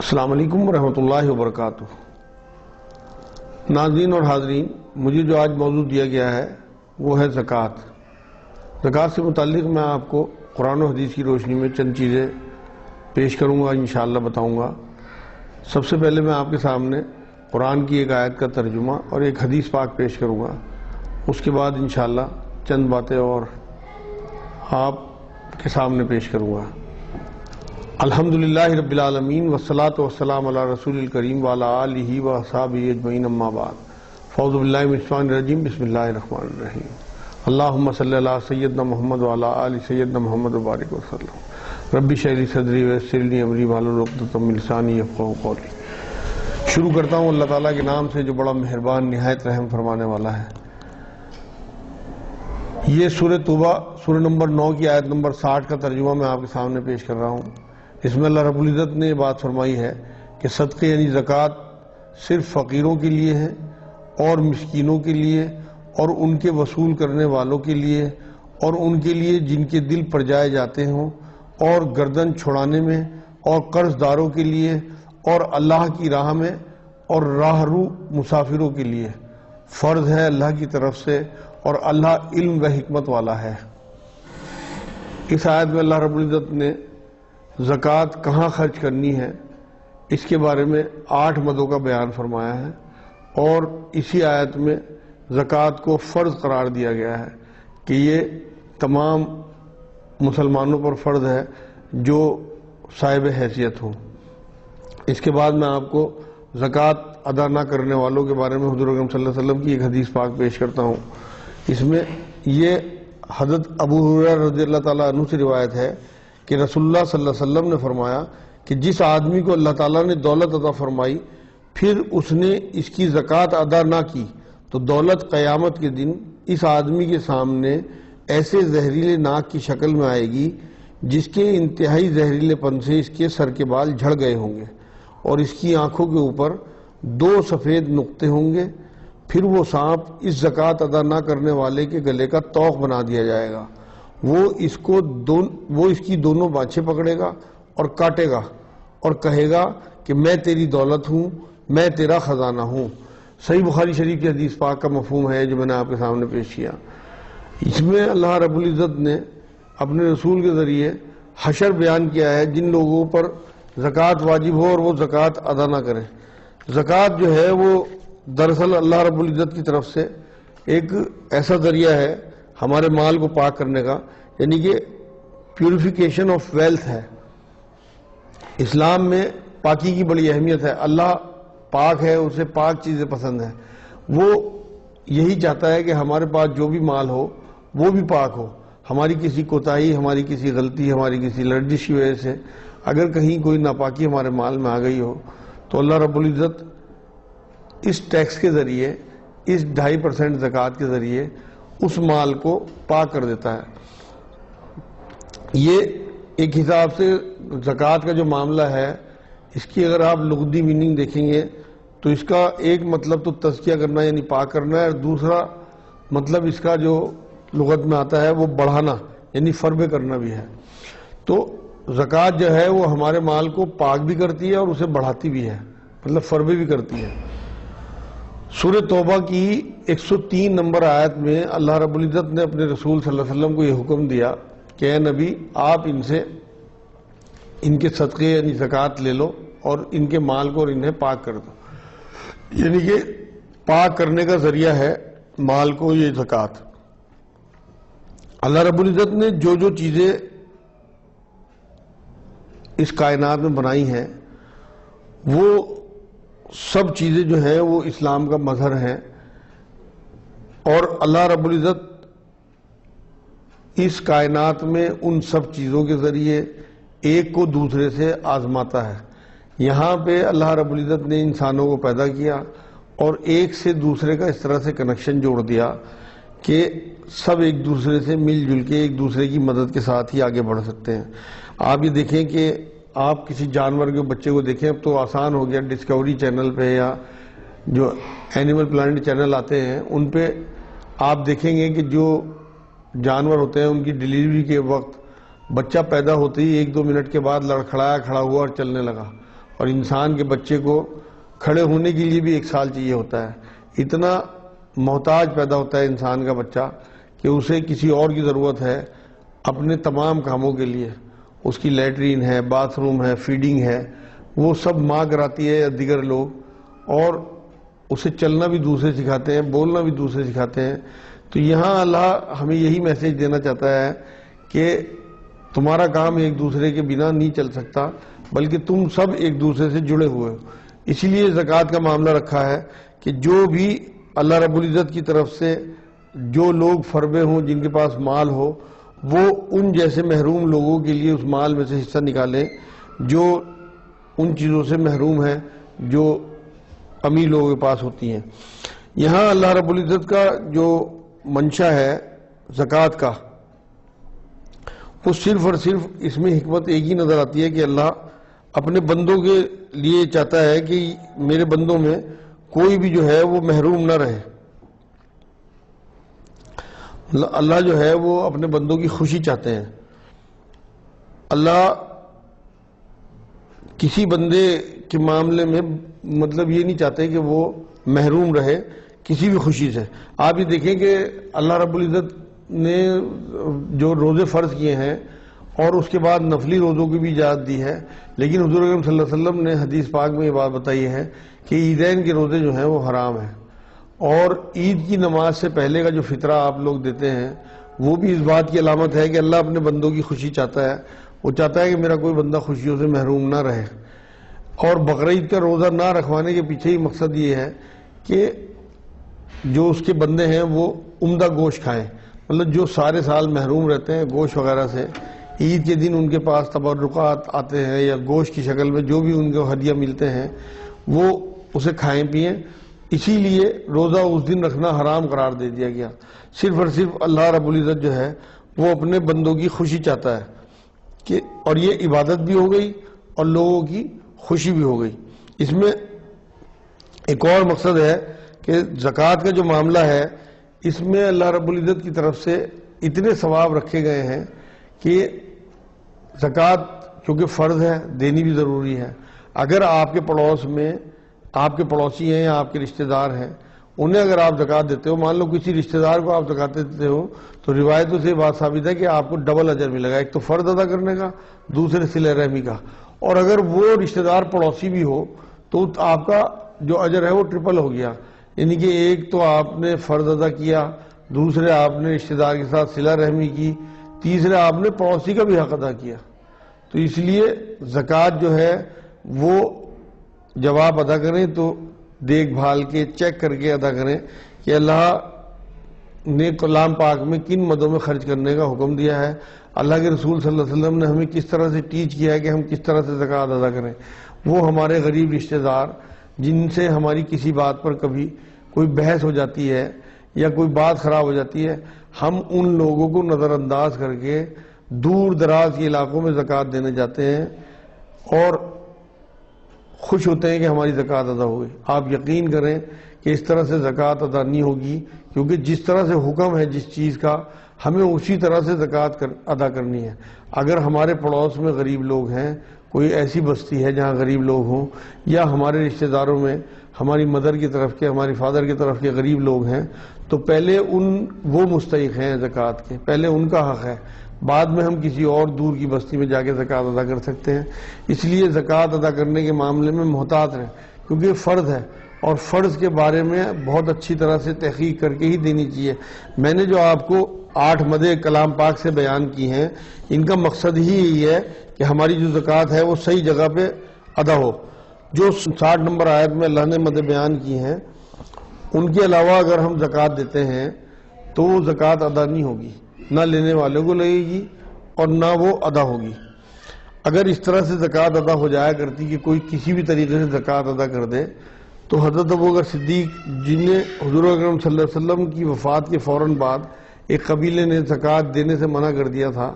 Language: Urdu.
السلام علیکم ورحمۃ اللہ وبرکاتہ۔ ناظرین اور حاضرین، مجھے جو آج موضوع دیا گیا ہے وہ ہے زکوٰۃ۔ زکوٰۃ سے متعلق میں آپ کو قرآن و حدیث کی روشنی میں چند چیزیں پیش کروں گا، انشاءاللہ بتاؤں گا۔ سب سے پہلے میں آپ کے سامنے قرآن کی ایک آیت کا ترجمہ اور ایک حدیث پاک پیش کروں گا، اس کے بعد انشاءاللہ چند باتیں اور آپ کے سامنے پیش کروں گا۔ الحمدللہ رب العالمین والصلاة والسلام علی رسول الکریم وعلی آلہ واصحابہ اجمعین، اما بعد، فاعوذ باللہ من الشیطان الرجیم، بسم اللہ الرحمن الرحیم۔ اللہم صلی علی سیدنا محمد وعلی آل سیدنا محمد وبارک وسلم۔ رب اشرح لی صدری ویسر لی امری واحلل عقدۃ من لسانی یفقہوا قولی۔ شروع کرتا ہوں اللہ تعالیٰ کے نام سے جو بڑا مہربان نہایت رحم فرمانے والا ہے۔ یہ سورہ توبہ سورہ نمبر 9 کی آیت نمبر 60 کا ترجمہ میں آپ کے سامنے پیش کر رہا ہوں۔ اس میں اللہ رب العزت نے یہ بات فرمائی ہے کہ صدقے یعنی زکوٰۃ صرف فقیروں کے لیے ہے اور مسکینوں کے لیے اور ان کے وصول کرنے والوں کے لیے اور ان کے لیے جن کے دل پر جائے جاتے ہوں اور گردن چھڑانے میں اور قرض داروں کے لیے اور اللہ کی راہ میں اور راہ رو مسافروں کے لیے فرض ہے اللہ کی طرف سے، اور اللہ علم و حکمت والا ہے۔ اس آیت میں اللہ رب العزت نے زکوٰۃ کہاں خرچ کرنی ہے اس کے بارے میں 8 مدوں کا بیان فرمایا ہے، اور اسی آیت میں زکوٰۃ کو فرض قرار دیا گیا ہے کہ یہ تمام مسلمانوں پر فرض ہے جو صاحب حیثیت ہوں۔ اس کے بعد میں آپ کو زکوٰۃ ادا نہ کرنے والوں کے بارے میں حضور اکرم صلی اللہ علیہ وسلم کی ایک حدیث پاک پیش کرتا ہوں۔ اس میں یہ حضرت ابو ہریرہ رضی اللہ تعالیٰ عنہ سے روایت ہے کہ رسول اللہ صلی اللہ علیہ وسلم نے فرمایا کہ جس آدمی کو اللہ تعالیٰ نے دولت عطا فرمائی پھر اس نے اس کی زکوٰۃ ادا نہ کی تو دولت قیامت کے دن اس آدمی کے سامنے ایسے زہریلے ناک کی شکل میں آئے گی جس کے انتہائی زہریلے پن سے اس کے سر کے بال جھڑ گئے ہوں گے، اور اس کی آنکھوں کے اوپر 2 سفید نقطے ہوں گے۔ پھر وہ سانپ اس زکوٰۃ ادا نہ کرنے والے کے گلے کا طوق بنا دیا جائے گا، وہ اس کی دونوں بانچھیں پکڑے گا اور کاٹے گا اور کہے گا کہ میں تیری دولت ہوں، میں تیرا خزانہ ہوں۔ صحیح بخاری شریف کی حدیث پاک کا مفہوم ہے جو میں نے آپ کے سامنے پیش کیا۔ اس میں اللہ رب العزت نے اپنے رسول کے ذریعے حشر بیان کیا ہے جن لوگوں پر زکوٰۃ واجب ہو اور وہ زکوٰۃ ادا نہ کریں۔ زکوٰۃ جو ہے وہ دراصل اللہ رب العزت کی طرف سے ایک ایسا ذریعہ ہے ہمارے مال کو پاک کرنے کا، یعنی کہ پیوریفیکیشن آف ویلتھ ہے۔ اسلام میں پاکی کی بڑی اہمیت ہے۔ اللہ پاک ہے، اسے پاک چیزیں پسند ہیں۔ وہ یہی چاہتا ہے کہ ہمارے پاس جو بھی مال ہو وہ بھی پاک ہو۔ ہماری کسی کوتاہی، ہماری کسی غلطی، ہماری کسی لرزش کی وجہ سے اگر کہیں کوئی ناپاکی ہمارے مال میں آ گئی ہو تو اللہ رب العزت اس ٹیکس کے ذریعے، اس 2.5% زکوٰۃ کے ذریعے اس مال کو پاک کر دیتا ہے۔ یہ ایک حساب سے زکوٰۃ کا جو معاملہ ہے اس کی اگر آپ لغوی میننگ دیکھیں گے تو اس کا ایک مطلب تو تزکیہ کرنا یعنی پاک کرنا ہے، اور دوسرا مطلب اس کا جو لغت میں آتا ہے وہ بڑھانا یعنی فربے کرنا بھی ہے۔ تو زکوٰۃ جو ہے وہ ہمارے مال کو پاک بھی کرتی ہے اور اسے بڑھاتی بھی ہے، مطلب فربے بھی کرتی ہے۔ سورہ توبہ کی 103 نمبر آیت میں اللہ رب العزت نے اپنے رسول صلی اللہ علیہ وسلم کو یہ حکم دیا کہ اے نبی، آپ ان سے ان کے صدقے یعنی زکوٰۃ لے لو اور ان کے مال کو اور انہیں پاک کر دو، یعنی کہ پاک کرنے کا ذریعہ ہے مال کو یہ زکوٰۃ۔ اللہ رب العزت نے جو جو چیزیں اس کائنات میں بنائی ہیں وہ سب چیزیں جو ہیں وہ اسلام کا مظہر ہیں، اور اللہ رب العزت اس کائنات میں ان سب چیزوں کے ذریعے ایک کو دوسرے سے آزماتا ہے۔ یہاں پہ اللہ رب العزت نے انسانوں کو پیدا کیا اور ایک سے دوسرے کا اس طرح سے کنیکشن جوڑ دیا کہ سب ایک دوسرے سے مل جل کے ایک دوسرے کی مدد کے ساتھ ہی آگے بڑھ سکتے ہیں۔ آپ یہ دیکھیں کہ آپ کسی جانور کے بچے کو دیکھیں، اب تو آسان ہو گیا، ڈسکوری چینل پہ یا جو اینیمل پلانٹ چینل آتے ہیں ان پہ آپ دیکھیں گے کہ جو جانور ہوتے ہیں ان کی ڈیلیوری کے وقت بچہ پیدا ہوتے ہی 1-2 منٹ کے بعد لڑکھڑایا کھڑا ہوا اور چلنے لگا، اور انسان کے بچے کو کھڑے ہونے کے لیے بھی 1 سال چاہیے ہوتا ہے. اتنا محتاج پیدا ہوتا ہے انسان کا بچہ کہ اسے کسی اور کی ضرورت ہے اپنے تمام کاموں کے لیے. اس کی لیٹرین ہے، باتھ روم ہے، فیڈنگ ہے، وہ سب ماں کراتی ہے یا دیگر لوگ، اور اسے چلنا بھی دوسرے سکھاتے ہیں، بولنا بھی دوسرے سکھاتے ہیں. تو یہاں اللہ ہمیں یہی میسج دینا چاہتا ہے کہ تمہارا کام ایک دوسرے کے بنا نہیں چل سکتا، بلکہ تم سب ایک دوسرے سے جڑے ہوئے ہو. اسی لیے زکوٰۃ کا معاملہ رکھا ہے کہ جو بھی اللہ رب العزت کی طرف سے جو لوگ فربے ہوں، جن کے پاس مال ہو، وہ ان جیسے محروم لوگوں کے لیے اس مال میں سے حصہ نکالیں جو ان چیزوں سے محروم ہیں جو امیر لوگوں کے پاس ہوتی ہیں. یہاں اللہ رب العزت کا جو منشا ہے زکوٰۃ کا، وہ صرف اور صرف اس میں حکمت ایک ہی نظر آتی ہے کہ اللہ اپنے بندوں کے لیے چاہتا ہے کہ میرے بندوں میں کوئی بھی جو ہے وہ محروم نہ رہے. اللہ جو ہے وہ اپنے بندوں کی خوشی چاہتے ہیں. اللہ کسی بندے کے معاملے میں مطلب یہ نہیں چاہتے کہ وہ محروم رہے کسی بھی خوشی سے. آپ یہ دیکھیں کہ اللہ رب العزت نے جو روزے فرض کیے ہیں اور اس کے بعد نفلی روزوں کی بھی اجازت دی ہے، لیکن حضور اکرم صلی اللہ علیہ وسلم نے حدیث پاک میں یہ بات بتائی ہے کہ عیدین کے روزے جو ہیں وہ حرام ہیں، اور عید کی نماز سے پہلے کا جو فطرہ آپ لوگ دیتے ہیں وہ بھی اس بات کی علامت ہے کہ اللہ اپنے بندوں کی خوشی چاہتا ہے. وہ چاہتا ہے کہ میرا کوئی بندہ خوشیوں سے محروم نہ رہے. اور بقرعید کا روزہ نہ رکھوانے کے پیچھے ہی مقصد یہ ہے کہ جو اس کے بندے ہیں وہ عمدہ گوشت کھائیں، مطلب جو سارے سال محروم رہتے ہیں گوشت وغیرہ سے، عید کے دن ان کے پاس تبرکات آتے ہیں یا گوشت کی شکل میں جو بھی ان کو ہدیہ ملتے ہیں وہ اسے کھائیں پئیں. اسی لیے روزہ اس دن رکھنا حرام قرار دے دیا گیا. صرف اور صرف اللہ رب العزت جو ہے وہ اپنے بندوں کی خوشی چاہتا ہے کہ، اور یہ عبادت بھی ہو گئی اور لوگوں کی خوشی بھی ہو گئی. اس میں ایک اور مقصد ہے کہ زکوٰۃ کا جو معاملہ ہے اس میں اللہ رب العزت کی طرف سے اتنے ثواب رکھے گئے ہیں کہ زکوٰۃ چونکہ فرض ہے دینی بھی ضروری ہے. اگر آپ کے پڑوس میں آپ کے پڑوسی ہیں یا آپ کے رشتہ دار ہیں، انہیں اگر آپ زکوٰۃ دیتے ہو، مان لو کسی رشتہ دار کو آپ زکوٰۃ دیتے ہو، تو روایتوں سے یہ بات ثابت ہے کہ آپ کو ڈبل اجر ملے گا، ایک تو فرض ادا کرنے کا، دوسرے صلہ رحمی کا. اور اگر وہ رشتہ دار پڑوسی بھی ہو تو آپ کا جو اجر ہے وہ ٹرپل ہو گیا. یعنی کہ ایک تو آپ نے فرض ادا کیا، دوسرے آپ نے رشتہ دار کے ساتھ صلہ رحمی کی، تیسرے آپ نے پڑوسی کا بھی حق ادا کیا. تو اس لیے زکوٰۃ جو ہے وہ جب آپ ادا کریں تو دیکھ بھال کے چیک کر کے ادا کریں کہ اللہ نے کلام پاک میں کن مدوں میں خرچ کرنے کا حکم دیا ہے، اللہ کے رسول صلی اللہ علیہ وسلم نے ہمیں کس طرح سے ٹیچ کیا ہے کہ ہم کس طرح سے زکوٰۃ ادا کریں. وہ ہمارے غریب رشتہ دار جن سے ہماری کسی بات پر کبھی کوئی بحث ہو جاتی ہے یا کوئی بات خراب ہو جاتی ہے، ہم ان لوگوں کو نظر انداز کر کے دور دراز کے علاقوں میں زکوٰۃ دینے جاتے ہیں اور خوش ہوتے ہیں کہ ہماری زکوٰۃ ادا ہو گئی. آپ یقین کریں کہ اس طرح سے زکوٰۃ ادا نہیں ہوگی، کیونکہ جس طرح سے حکم ہے جس چیز کا ہمیں اسی طرح سے زکوٰۃ ادا کرنی ہے. اگر ہمارے پڑوس میں غریب لوگ ہیں، کوئی ایسی بستی ہے جہاں غریب لوگ ہوں، یا ہمارے رشتہ داروں میں ہماری مدر کی طرف کے، ہماری فادر کی طرف کے غریب لوگ ہیں، تو پہلے وہ مستحق ہیں زکوٰۃ کے، پہلے ان کا حق ہے، بعد میں ہم کسی اور دور کی بستی میں جا کے زکوٰۃ ادا کر سکتے ہیں. اس لیے زکوٰۃ ادا کرنے کے معاملے میں محتاط رہیں، کیونکہ یہ فرض ہے اور فرض کے بارے میں بہت اچھی طرح سے تحقیق کر کے ہی دینی چاہیے. میں نے جو آپ کو 8 مدیں کلام پاک سے بیان کی ہیں، ان کا مقصد ہی یہی ہے کہ ہماری جو زکوٰۃ ہے وہ صحیح جگہ پہ ادا ہو. جو 60 نمبر آیت میں اللہ نے مدیں بیان کی ہیں، ان کے علاوہ اگر ہم زکوٰۃ دیتے ہیں تو وہ زکوٰۃ ادا نہیں ہوگی، نہ لینے والوں کو لگے گی اور نہ وہ ادا ہوگی. اگر اس طرح سے زکوٰۃ ادا ہو جایا کرتی کہ کوئی کسی بھی طریقے سے زکوٰۃ ادا کر دے، تو حضرت ابوبکر صدیق جنہیں حضور اکرم صلی اللہ علیہ وسلم کی وفات کے فوراً بعد ایک قبیلے نے زکوٰۃ دینے سے منع کر دیا تھا،